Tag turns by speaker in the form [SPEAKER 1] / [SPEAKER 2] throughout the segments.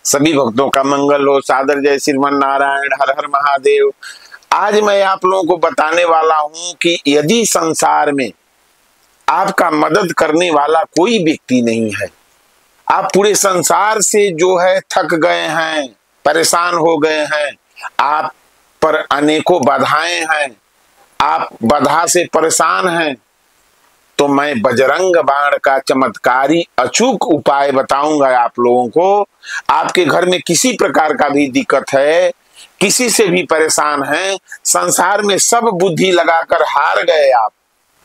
[SPEAKER 1] सभी भक्तों का मंगल हो। सादर जय श्रीमन नारायण, हर हर महादेव। आज मैं आप लोगों को बताने वाला हूं कि यदि संसार में आपका मदद करने वाला कोई व्यक्ति नहीं है, आप पूरे संसार से जो है थक गए हैं, परेशान हो गए हैं, आप पर अनेकों बाधाएं हैं, आप बाधा से परेशान हैं, तो मैं बजरंग बाण का चमत्कारी अचूक उपाय बताऊंगा आप लोगों को। आपके घर में किसी प्रकार का भी दिक्कत है, किसी से भी परेशान हैं, संसार में सब बुद्धि लगाकर हार गए आप,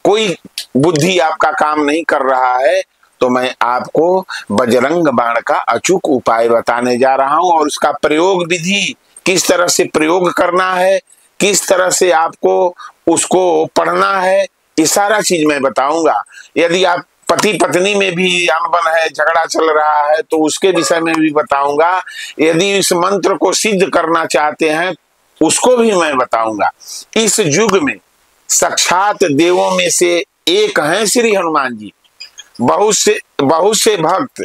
[SPEAKER 1] कोई बुद्धि आपका काम नहीं कर रहा है, तो मैं आपको बजरंग बाण का अचूक उपाय बताने जा रहा हूं। और उसका प्रयोग विधि, किस तरह से प्रयोग करना है, किस तरह से आपको उसको पढ़ना है, ये सारा चीज मैं बताऊंगा। यदि आप पति पत्नी में भी अनबन है, झगड़ा चल रहा है, तो उसके विषय में भी बताऊंगा। यदि इस मंत्र को सिद्ध करना चाहते हैं, उसको भी मैं बताऊंगा। इस युग में साक्षात देवों में से एक हैं श्री हनुमान जी। बहुत से भक्त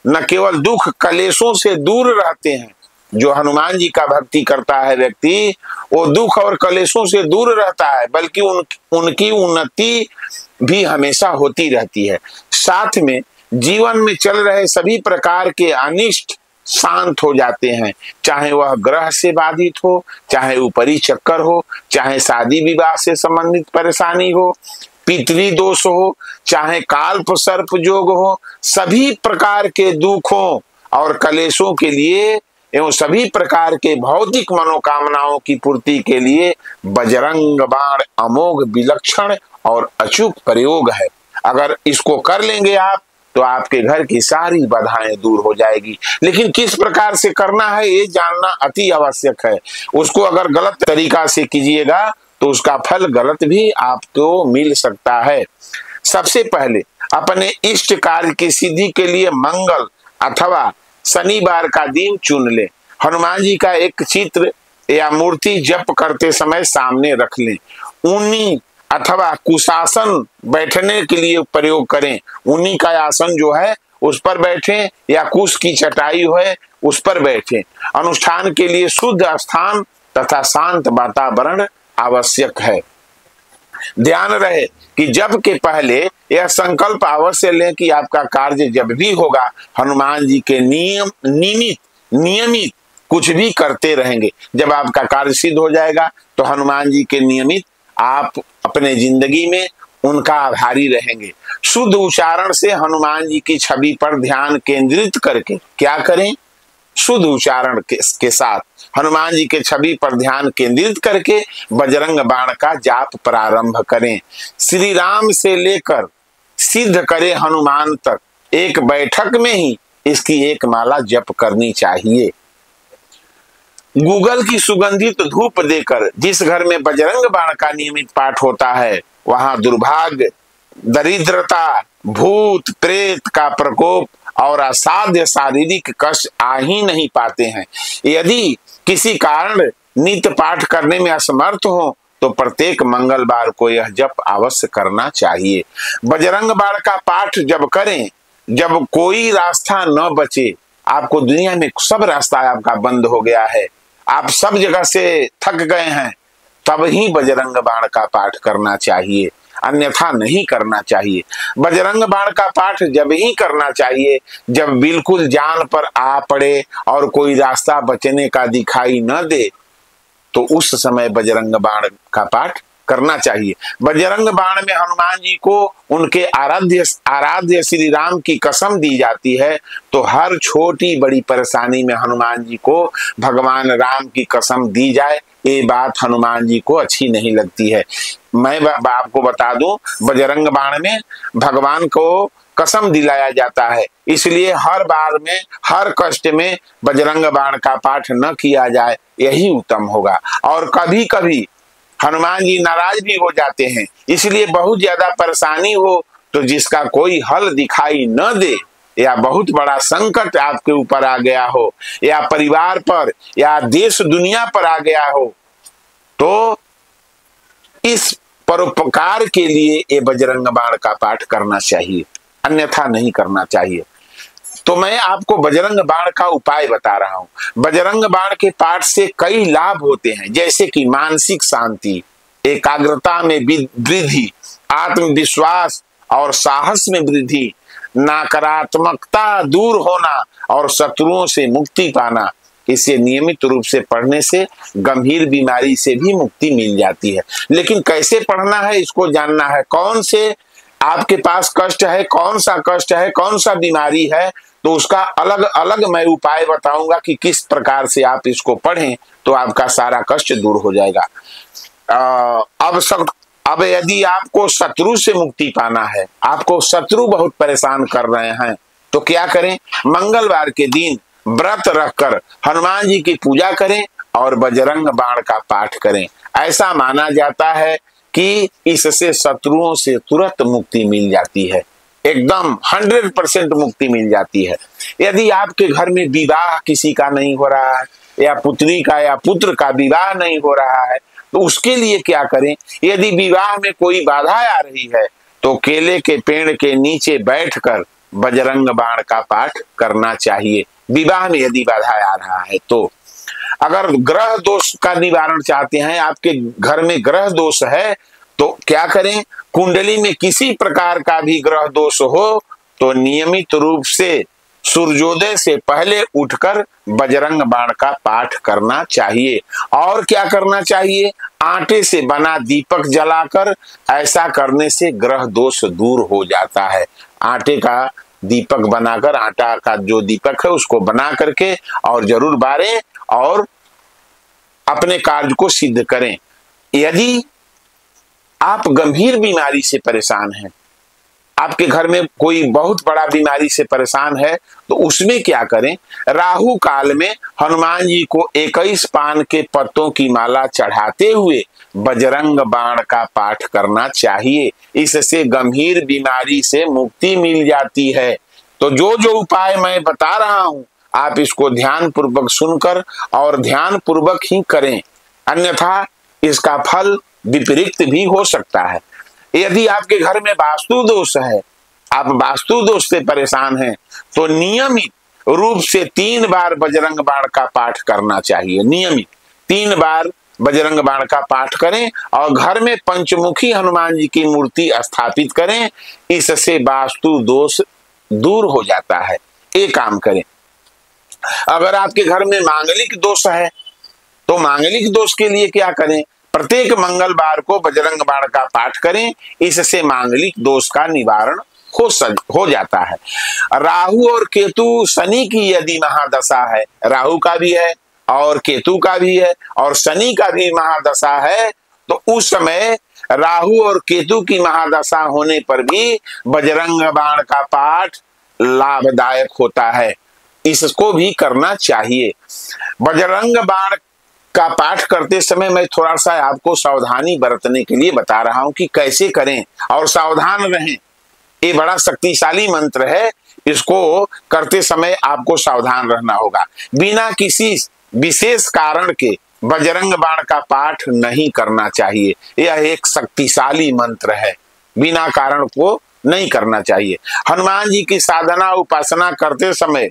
[SPEAKER 1] न केवल दुख कलेशों से दूर रहते हैं, जो हनुमान जी का भक्ति करता है व्यक्ति, वो दुख और कलेशों से दूर रहता है, बल्कि उनकी उन्नति भी हमेशा होती रहती है। साथ में जीवन में चल रहे सभी प्रकार के अनिष्ट शांत हो जाते हैं, चाहे वह ग्रह से बाधित हो, चाहे ऊपरी चक्कर हो, चाहे शादी विवाह से संबंधित परेशानी हो, पितृ दोष हो, चाहे काल्प सर्प जोग हो, सभी प्रकार के दुखों और कलेशों के लिए एवं सभी प्रकार के भौतिक मनोकामनाओं की पूर्ति के लिए बजरंग बाण अमोघ, विलक्षण और अचूक प्रयोग है। अगर इसको कर लेंगे आप, तो आपके घर की सारी बाधाएं दूर हो जाएगी। लेकिन किस प्रकार से करना है, ये जानना अति आवश्यक है। उसको अगर गलत तरीका से कीजिएगा, तो उसका फल गलत भी आपको मिल सकता है। सबसे पहले अपने इष्ट कार्य की सिद्धि के लिए मंगल अथवा शनिवार का दिन चुन ले। हनुमान जी का एक चित्र या मूर्ति जप करते समय सामने रख लें। ऊनी अथवा कुशासन बैठने के लिए प्रयोग करें। ऊनी का आसन जो है उस पर बैठें, या कुश की चटाई है उस पर बैठें। अनुष्ठान के लिए शुद्ध स्थान तथा शांत वातावरण आवश्यक है। ध्यान रहे कि जब के पहले यह संकल्प अवश्य लें कि आपका कार्य जब भी होगा, हनुमान जी के नियमित कुछ भी करते रहेंगे। जब आपका कार्य सिद्ध हो जाएगा, तो हनुमान जी के नियमित आप अपने जिंदगी में उनका आभारी रहेंगे। शुद्ध उच्चारण से हनुमान जी की छवि पर ध्यान केंद्रित करके क्या करें? शुद्ध उच्चारण के साथ हनुमान जी के छवि पर ध्यान केंद्रित करके बजरंग बाण का जाप प्रारंभ करें। श्री राम से लेकर सिद्ध करे हनुमान तक एक बैठक में ही इसकी एक माला जप करनी चाहिए। गूगल की सुगंधित धूप देकर जिस घर में बजरंग बाण का नियमित पाठ होता है, वहां दुर्भाग्य, दरिद्रता, भूत प्रेत का प्रकोप और असाध्य शारीरिक कष्ट आ ही नहीं पाते हैं। यदि किसी कारण नित्य पाठ करने में असमर्थ हो, तो प्रत्येक मंगलवार को यह जप अवश्य करना चाहिए। बजरंग बाण का पाठ जब करें, जब कोई रास्ता न बचे, आपको दुनिया में सब रास्ता आपका बंद हो गया है, आप सब जगह से थक गए हैं, तब ही बजरंग बाण का पाठ करना चाहिए, अन्यथा नहीं करना चाहिए। बजरंग बाण का पाठ जब ही करना चाहिए जब बिल्कुल जान पर आ पड़े और कोई रास्ता बचने का दिखाई न दे, तो उस समय बजरंग बाण का पाठ करना चाहिए। बजरंग बाण में हनुमान जी को उनके आराध्य श्री राम की कसम दी जाती है, तो हर छोटी बड़ी परेशानी में हनुमान जी को भगवान राम की कसम दी जाए, ये बात हनुमान जी को अच्छी नहीं लगती है। मैं आपको बता दूं, बजरंग बाण में भगवान को कसम दिलाया जाता है, इसलिए हर बार में, हर कष्ट में बजरंग बाण का पाठ न किया जाए, यही उत्तम होगा। और कभी कभी हनुमान जी नाराज भी हो जाते हैं, इसलिए बहुत ज्यादा परेशानी हो, तो जिसका कोई हल दिखाई न दे, या बहुत बड़ा संकट आपके ऊपर आ गया हो, या परिवार पर या देश दुनिया पर आ गया हो, तो इस परोपकार के लिए ये बजरंग बाण का पाठ करना चाहिए, अन्यथा नहीं करना चाहिए। तो मैं आपको बजरंग बाण का उपाय बता रहा हूं। बजरंग बाण के पाठ से कई लाभ होते हैं, जैसे कि मानसिक शांति, एकाग्रता में वृद्धि, आत्मविश्वास और साहस में वृद्धि, नकारात्मकता दूर होना और शत्रुओं से मुक्ति पाना। इसे नियमित रूप से पढ़ने से गंभीर बीमारी से भी मुक्ति मिल जाती है। लेकिन कैसे पढ़ना है इसको जानना है। कौन से आपके पास कष्ट है, कौन सा कष्ट है, कौन सा बीमारी है, तो उसका अलग अलग मैं उपाय बताऊंगा कि किस प्रकार से आप इसको पढ़ें तो आपका सारा कष्ट दूर हो जाएगा। अब यदि आपको शत्रु से मुक्ति पाना है, आपको शत्रु बहुत परेशान कर रहे हैं, तो क्या करें? मंगलवार के दिन व्रत रखकर हनुमान जी की पूजा करें और बजरंग बाण का पाठ करें। ऐसा माना जाता है कि इससे शत्रुओं से तुरंत मुक्ति मिल जाती है, एकदम 100% मुक्ति मिल जाती है। यदि आपके घर में विवाह किसी का नहीं हो रहा है, या पुत्री का या पुत्र का विवाह नहीं हो रहा है, तो उसके लिए क्या करें? यदि विवाह में कोई बाधा आ रही है तो केले के पेड़ के नीचे बैठकर बजरंग बाण का पाठ करना चाहिए, विवाह में यदि बाधा आ रहा है तो। अगर ग्रह दोष का निवारण चाहते हैं, आपके घर में ग्रह दोष है, तो क्या करें? कुंडली में किसी प्रकार का भी ग्रह दोष हो तो नियमित रूप से सूर्योदय से पहले उठकर बजरंग बाण का पाठ करना चाहिए। और क्या करना चाहिए? आटे से बना दीपक जलाकर, ऐसा करने से ग्रह दोष दूर हो जाता है। आटे का दीपक बनाकर, आटा का जो दीपक है उसको बना करके और जरूर बारें और अपने कार्य को सिद्ध करें। यदि आप गंभीर बीमारी से परेशान हैं, आपके घर में कोई बहुत बड़ा बीमारी से परेशान है, तो उसमें क्या करें? राहु काल में हनुमान जी को 21 पान के पत्तों की माला चढ़ाते हुए बजरंग बाण का पाठ करना चाहिए। इससे गंभीर बीमारी से मुक्ति मिल जाती है। तो जो जो उपाय मैं बता रहा हूं, आप इसको ध्यान पूर्वक सुनकर और ध्यान पूर्वक ही करें, अन्यथा इसका फल विपरीत भी हो सकता है। यदि आपके घर में वास्तु दोष है, आप वास्तु दोष से परेशान हैं, तो नियमित रूप से 3 बार बजरंग बाण का पाठ करना चाहिए। नियमित 3 बार बजरंग बाण का पाठ करें और घर में पंचमुखी हनुमान जी की मूर्ति स्थापित करें। इससे वास्तु दोष दूर हो जाता है। एक काम करें, अगर आपके घर में मांगलिक दोष है, तो मांगलिक दोष के लिए क्या करें? प्रत्येक मंगलवार को बजरंग बाण का पाठ करें। इससे मांगलिक दोष का निवारण हो जाता है। राहु और केतु, शनि की यदि महादशा है, राहु का भी है और केतु का भी है और शनि का भी महादशा है, तो उस समय राहु और केतु की महादशा होने पर भी बजरंग बाण का पाठ लाभदायक होता है। इसको भी करना चाहिए। बजरंग बाण का पाठ करते समय मैं थोड़ा सा आपको सावधानी बरतने के लिए बता रहा हूं कि कैसे करें और सावधान रहें। ये बड़ा शक्तिशाली मंत्र है, इसको करते समय आपको सावधान रहना होगा। बिना किसी विशेष कारण के बजरंग बाण का पाठ नहीं करना चाहिए। यह एक शक्तिशाली मंत्र है, बिना कारण को नहीं करना चाहिए। हनुमान जी की साधना उपासना करते समय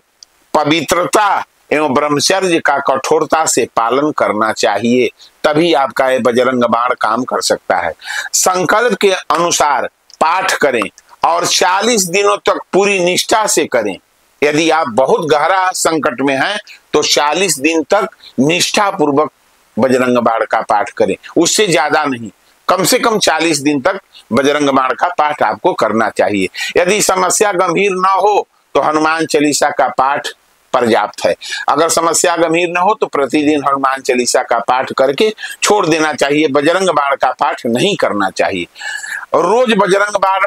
[SPEAKER 1] पवित्रता एवं ब्रह्मचर्य का कठोरता से पालन करना चाहिए, तभी आपका ये बजरंग बाण काम कर सकता है। संकल्प के अनुसार पाठ करें और 40 दिनों तक पूरी निष्ठा से करें। यदि आप बहुत गहरा संकट में हैं तो 40 दिन तक निष्ठा पूर्वक बजरंग बाण का पाठ करें, उससे ज्यादा नहीं, कम से कम 40 दिन तक बजरंग बाण का पाठ आपको करना चाहिए। यदि समस्या गंभीर ना हो तो हनुमान चालीसा का पाठ पर्याप्त है। अगर समस्या गंभीर न हो तो प्रतिदिन हनुमान चालीसा का पाठ करके छोड़ देना चाहिए, बजरंग बाण का पाठ नहीं करना चाहिए। रोज बजरंग बाण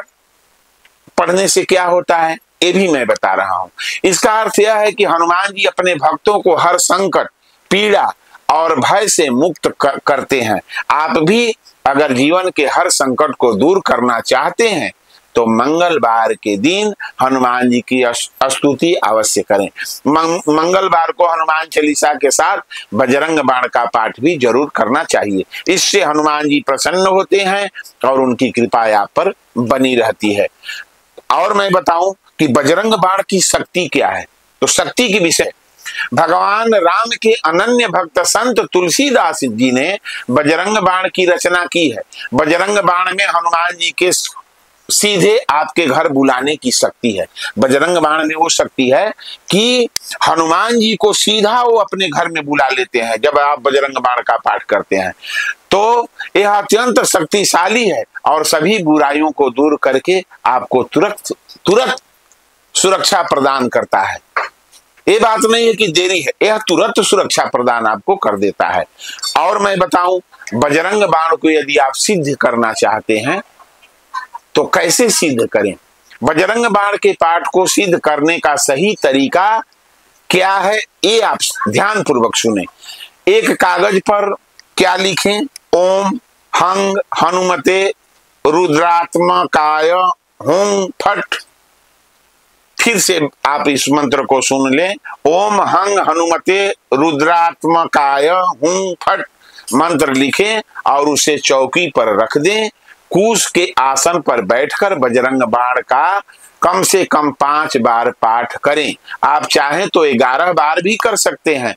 [SPEAKER 1] पढ़ने से क्या होता है ये भी मैं बता रहा हूं। इसका अर्थ यह है कि हनुमान जी अपने भक्तों को हर संकट, पीड़ा और भय से मुक्त करते हैं। आप भी अगर जीवन के हर संकट को दूर करना चाहते हैं तो मंगलवार के दिन हनुमान जी की स्तुति अवश्य करें। मंगलवार को हनुमान चालीसा के साथ बजरंग बाण का पाठ भी जरूर करना चाहिए। इससे हनुमान जी प्रसन्न होते हैं और उनकी कृपा आप पर बनी रहती है। और मैं बताऊं कि बजरंग बाण की शक्ति क्या है। तो शक्ति के विषय भगवान राम के अनन्य भक्त संत तुलसीदास जी ने बजरंग बाण की रचना की है। बजरंग बाण में हनुमान जी के सीधे आपके घर बुलाने की शक्ति है। बजरंग बाण में वो शक्ति है कि हनुमान जी को सीधा वो अपने घर में बुला लेते हैं जब आप बजरंग बाण का पाठ करते हैं। तो यह अत्यंत शक्तिशाली है और सभी बुराइयों को दूर करके आपको तुरंत सुरक्षा प्रदान करता है। ये बात नहीं है कि देरी है, यह तुरंत सुरक्षा प्रदान आपको कर देता है। और मैं बताऊं, बजरंग बाण को यदि आप सिद्ध करना चाहते हैं तो कैसे सिद्ध करें। बजरंग बाण के पाठ को सिद्ध करने का सही तरीका क्या है, ये आप ध्यान पूर्वक सुने। एक कागज पर क्या लिखें, ओम हंग हनुमते रुद्रात्मकाय हुं फट। फिर से आप इस मंत्र को सुन लें, ओम हंग हनुमते रुद्रात्मकाय हुं फट मंत्र लिखें और उसे चौकी पर रख दें। कूश के आसन पर बैठकर बजरंग बाण का कम से कम 5 बार पाठ करें। आप चाहें तो 11 बार भी कर सकते हैं।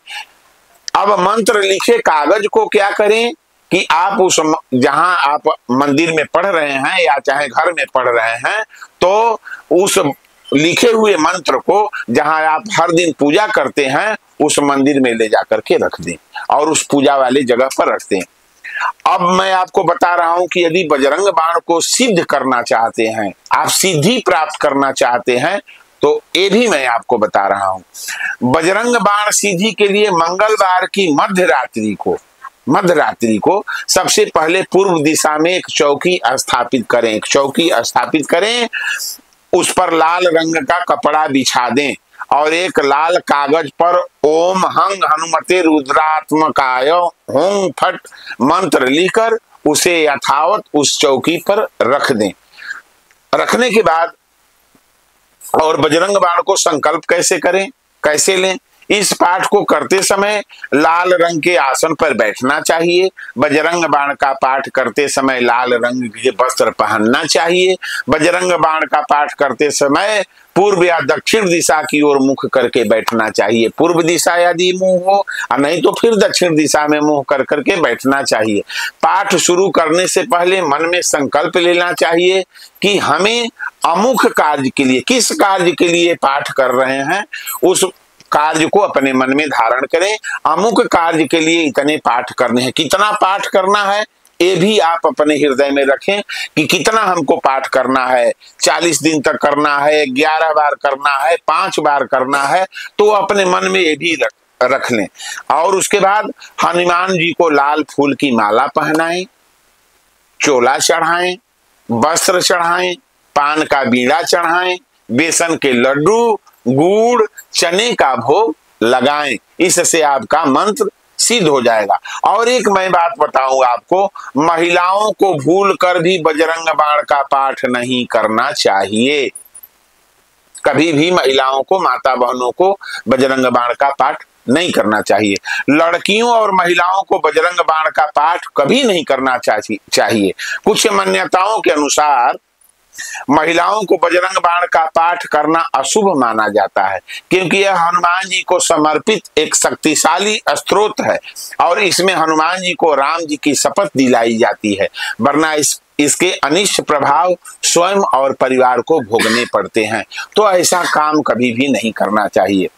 [SPEAKER 1] अब मंत्र लिखे कागज को क्या करें कि आप उस जहां आप मंदिर में पढ़ रहे हैं या चाहे घर में पढ़ रहे हैं, तो उस लिखे हुए मंत्र को जहां आप हर दिन पूजा करते हैं उस मंदिर में ले जाकर के रख दें और उस पूजा वाले जगह पर रख दें। अब मैं आपको बता रहा हूं कि यदि बजरंग बाण को सिद्ध करना चाहते हैं, आप सिद्धि प्राप्त करना चाहते हैं, तो ये भी मैं आपको बता रहा हूं। बजरंग बाण सिद्धि के लिए मंगलवार की मध्यरात्रि को सबसे पहले पूर्व दिशा में एक चौकी स्थापित करें। उस पर लाल रंग का कपड़ा बिछा दें और एक लाल कागज पर ओम हंग हनुमते रुद्रात्मकाय हुं फट मंत्र लिखकर उसे यथावत उस चौकी पर रख दें। रखने के बाद और बजरंग बाण को संकल्प कैसे लें। इस पाठ को करते समय लाल रंग के आसन पर बैठना चाहिए। बजरंग बाण का पाठ करते समय लाल रंग के वस्त्र पहनना चाहिए। बजरंग बाण का पाठ करते समय पूर्व या दक्षिण दिशा की ओर मुख करके बैठना चाहिए। पूर्व दिशा यदि मुंह हो और नहीं तो फिर दक्षिण दिशा में मुंह कर करके बैठना चाहिए। पाठ शुरू करने से पहले मन में संकल्प लेना चाहिए कि हमें अमुख कार्य के लिए, किस कार्य के लिए पाठ कर रहे हैं, उस कार्य को अपने मन में धारण करें। अमुक कार्य के लिए इतने पाठ करने हैं। कितना पाठ करना है ये भी आप अपने हृदय में रखें कि कितना हमको पाठ करना है। 40 दिन तक करना है, 11 बार करना है, 5 बार करना है, तो अपने मन में ये भी रख लें। और उसके बाद हनुमान जी को लाल फूल की माला पहनाएं, चोला चढ़ाएं, वस्त्र चढ़ाएं, पान का बीड़ा चढ़ाएं, बेसन के लड्डू, गुड़, चने का भोग लगाएं। इससे आपका मंत्र सिद्ध हो जाएगा। और एक मैं बात बताऊं आपको, महिलाओं को भूल कर भी बजरंग बाण का पाठ नहीं करना चाहिए। कभी भी महिलाओं को, माता बहनों को बजरंग बाण का पाठ नहीं करना चाहिए। लड़कियों और महिलाओं को बजरंग बाण का पाठ कभी नहीं करना चाहिए। कुछ मान्यताओं के अनुसार महिलाओं को बजरंग बाण का पाठ करना अशुभ माना जाता है, क्योंकि यह हनुमान जी को समर्पित एक शक्तिशाली स्तोत्र है और इसमें हनुमान जी को राम जी की शपथ दिलाई जाती है, वरना इसके अनिष्ट प्रभाव स्वयं और परिवार को भोगने पड़ते हैं। तो ऐसा काम कभी भी नहीं करना चाहिए।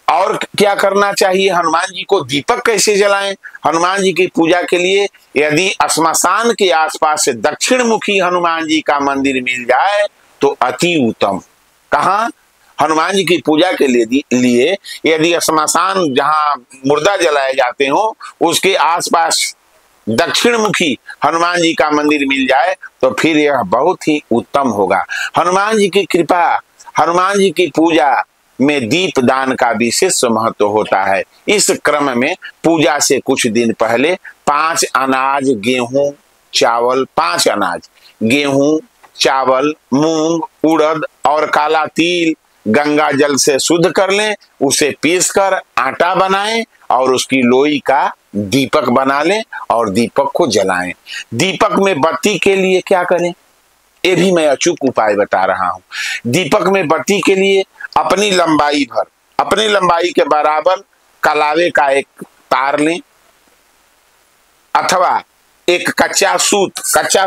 [SPEAKER 1] और क्या करना चाहिए, हनुमान जी को दीपक कैसे जलाएं। हनुमान जी की पूजा के लिए यदि श्मशान के आसपास से दक्षिण मुखी हनुमान जी का मंदिर मिल जाए तो अति उत्तम। कहाँ, हनुमान जी की पूजा के लिए यदि श्मशान जहाँ मुर्दा जलाए जाते हो उसके आसपास दक्षिण मुखी हनुमान जी का मंदिर मिल जाए तो फिर यह बहुत ही उत्तम होगा। हनुमान जी की कृपा, हनुमान जी की पूजा में दीप दान का विशेष महत्व होता है। इस क्रम में पूजा से कुछ दिन पहले 5 अनाज गेहूं चावल, 5 अनाज गेहूं चावल, मूंग, उड़द और काला तिल गंगा जल से शुद्ध कर लें, उसे पीसकर आटा बनाएं और उसकी लोई का दीपक बना लें और दीपक को जलाएं। दीपक में बत्ती के लिए क्या करें, ये भी मैं अचूक उपाय बता रहा हूं। दीपक में बत्ती के लिए अपनी लंबाई भर, अपनी लंबाई के बराबर कलावे का एक तार लें, अथवा एक कच्चा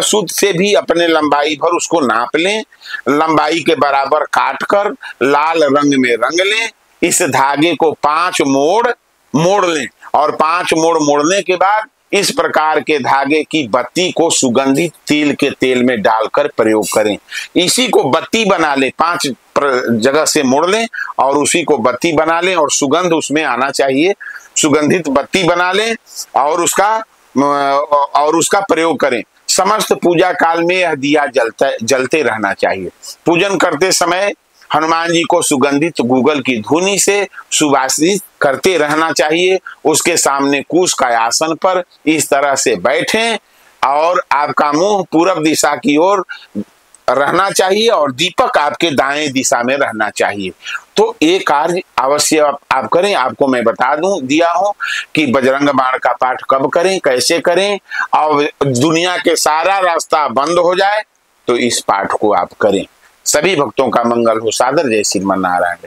[SPEAKER 1] सूत से भी अपने लंबाई भर उसको नाप लें, लंबाई के बराबर काट कर लाल रंग में रंग लें। इस धागे को 5 मोड़ लें और 5 मोड़ने के बाद इस प्रकार के धागे की बत्ती को सुगंधित तिल के तेल में डालकर प्रयोग करें। इसी को बत्ती बना लें, 5 जगह से मोड़ लें और उसी को बत्ती बना लें और सुगंध उसमें आना चाहिए। सुगंधित बत्ती बना लें और उसका प्रयोग करें। समस्त पूजा काल में यह दिया जलते रहना चाहिए। पूजन करते समय हनुमान जी को सुगंधित गूगल की धुनी से सुवासित करते रहना चाहिए। उसके सामने कुश का आसन पर इस तरह से बैठें और आपका मुंह पूरब दिशा की ओर रहना चाहिए और दीपक आपके दाएं दिशा में रहना चाहिए। तो ये कार्य अवश्य आप करें। आपको मैं बता दिया हूं कि बजरंग बाण का पाठ कब करें, कैसे करें, और दुनिया के सारा रास्ता बंद हो जाए तो इस पाठ को आप करें। सभी भक्तों का मंगल हो। सादर जय श्रीमन नारायण।